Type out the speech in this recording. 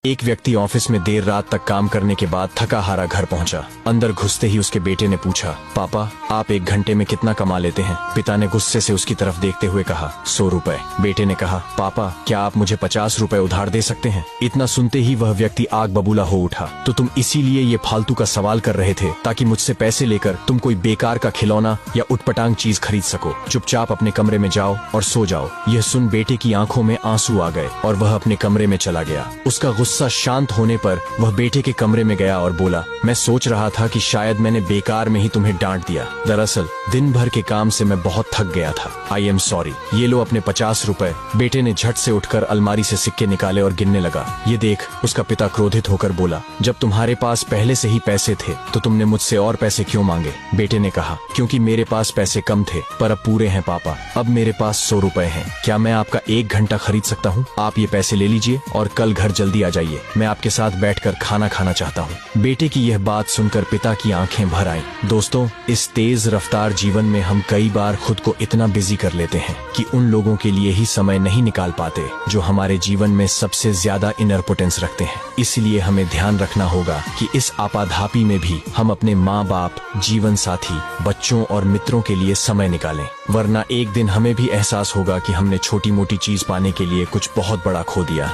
एक व्यक्ति ऑफिस में देर रात तक काम करने के बाद थका हारा घर पहुंचा। अंदर घुसते ही उसके बेटे ने पूछा, पापा आप 1 घंटे में कितना कमा लेते हैं? पिता ने गुस्से से उसकी तरफ देखते हुए कहा, 100 रुपए। बेटे ने कहा, पापा क्या आप मुझे 50 रुपए उधार दे सकते हैं? इतना सुनते ही वह व्यक्ति आग बबूला हो उठा। तो तुम इसीलिए ये फालतू का सवाल कर रहे थे ताकि मुझसे पैसे लेकर तुम कोई बेकार का खिलौना या उटपटांग चीज खरीद सको। चुपचाप अपने कमरे में जाओ और सो जाओ। यह सुन बेटे की आंखों में आंसू आ गए और वह अपने कमरे में चला गया। उसका गुस्सा शांत होने पर वह बेटे के कमरे में गया और बोला, मैं सोच रहा था कि शायद मैंने बेकार में ही तुम्हें डांट दिया। दरअसल दिन भर के काम से मैं बहुत थक गया था। I am sorry. ये लो अपने 50 रुपए। बेटे ने झट से उठकर अलमारी से सिक्के निकाले और गिनने लगा। ये देख, उसका पिता क्रोधित होकर बोला, जब तुम्हारे पास पहले से ही पैसे थे तो तुमने मुझसे और पैसे क्यों मांगे? बेटे ने कहा, क्योंकि मेरे पास पैसे कम थे पर अब पूरे हैं पापा। अब मेरे पास 100 रुपए हैं। क्या मैं आपका 1 घंटा खरीद सकता हूँ? आप ये पैसे ले लीजिए और कल घर जल्दी आ जाइए। मैं आपके साथ बैठकर खाना खाना चाहता हूँ। बेटे की यह बात सुनकर पिता की आंखें भर आईं। दोस्तों, इस तेज रफ्तार जीवन में हम कई बार खुद को इतना बिजी कर लेते हैं कि उन लोगों के लिए ही समय नहीं निकाल पाते जो हमारे जीवन में सबसे ज्यादा इनर पोटेंस रखते हैं। इसलिए हमें ध्यान रखना होगा कि इस आपाधापी में भी हम अपने माँ बाप, जीवन साथी, बच्चों और मित्रों के लिए समय निकालें, वरना एक दिन हमें भी एहसास होगा कि हमने छोटी मोटी चीज पाने के लिए कुछ बहुत बड़ा खो दिया।